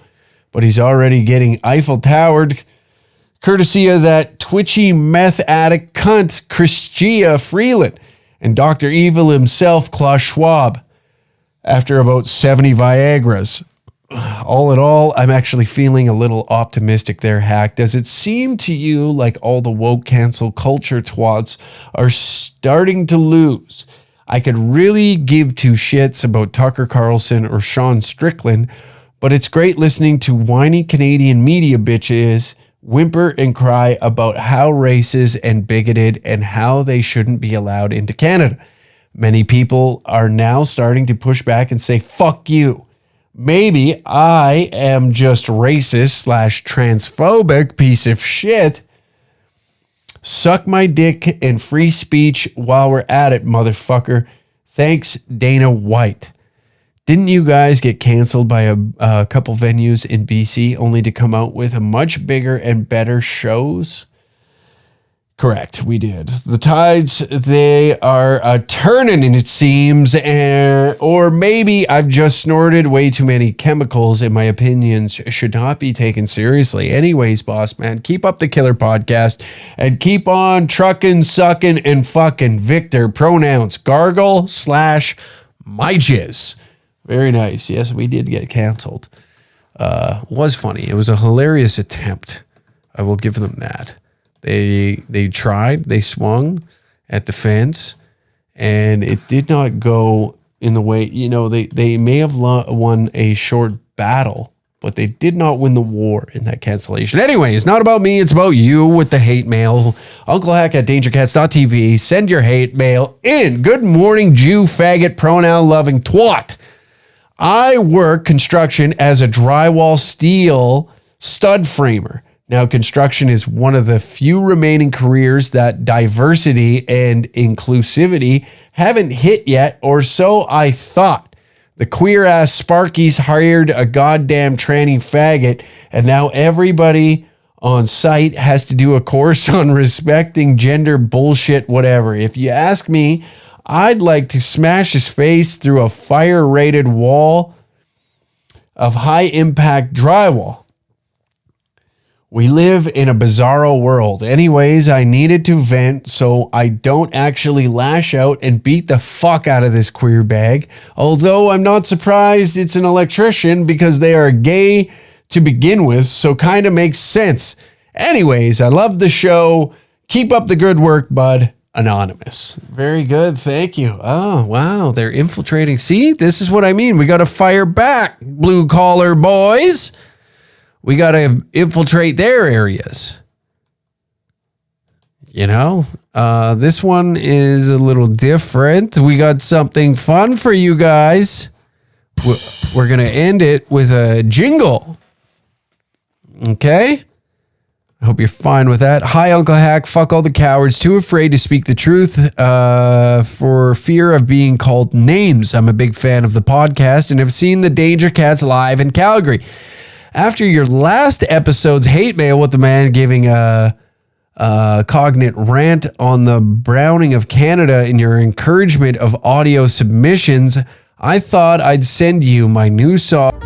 but he's already getting Eiffel Towered, courtesy of that twitchy meth addict cunt, Christia Freeland, and Dr. Evil himself, Klaus Schwab, after about 70 Viagras. All in all, I'm actually feeling a little optimistic there, Hack. Does it seem to you like all the woke cancel culture twats are starting to lose? I could really give 2 shits about Tucker Carlson or Sean Strickland, but it's great listening to whiny Canadian media bitches whimper and cry about how racist and bigoted and how they shouldn't be allowed into Canada. Many people are now starting to push back and say, fuck you. Maybe I am just racist / transphobic piece of shit. Suck my dick and free speech while we're at it, motherfucker. Thanks, Dana White. Didn't you guys get canceled by a couple venues in BC only to come out with a much bigger and better shows? Correct, we did. The tides, they are turning, and it seems, or maybe I've just snorted way too many chemicals, and my opinions should not be taken seriously. Anyways, boss man, keep up the killer podcast, and keep on trucking, sucking, and fucking. Victor, pronouns, gargle / my jizz. Very nice. Yes, we did get canceled. Was funny. It was a hilarious attempt. I will give them that. They tried, they swung at the fence, and it did not go in the way, they may have won a short battle, but they did not win the war in that cancellation. Anyway, it's not about me, it's about you with the hate mail. unclehack at dangercats.tv. Send your hate mail in. Good morning, Jew, faggot, pronoun-loving twat. I work construction as a drywall steel stud framer. Now, construction is one of the few remaining careers that diversity and inclusivity haven't hit yet, or so I thought. The queer-ass Sparkies hired a goddamn tranny faggot, and now everybody on site has to do a course on respecting gender bullshit, whatever. If you ask me, I'd like to smash his face through a fire-rated wall of high-impact drywall. We live in a bizarro world. Anyways, I needed to vent so I don't actually lash out and beat the fuck out of this queer bag. Although I'm not surprised it's an electrician because they are gay to begin with, so kind of makes sense. Anyways, I love the show. Keep up the good work, bud. Anonymous. Very good. Thank you. Oh, wow. They're infiltrating. See, this is what I mean. We got to fire back, blue collar boys. We got to infiltrate their areas. This one is a little different. We got something fun for you guys. We're going to end it with a jingle. Okay? I hope you're fine with that. Hi, Uncle Hack. Fuck all the cowards. Too afraid to speak the truth for fear of being called names. I'm a big fan of the podcast and have seen the Danger Cats live in Calgary. After your last episode's hate mail with the man giving a cognate rant on the browning of Canada and your encouragement of audio submissions, I thought I'd send you my new song.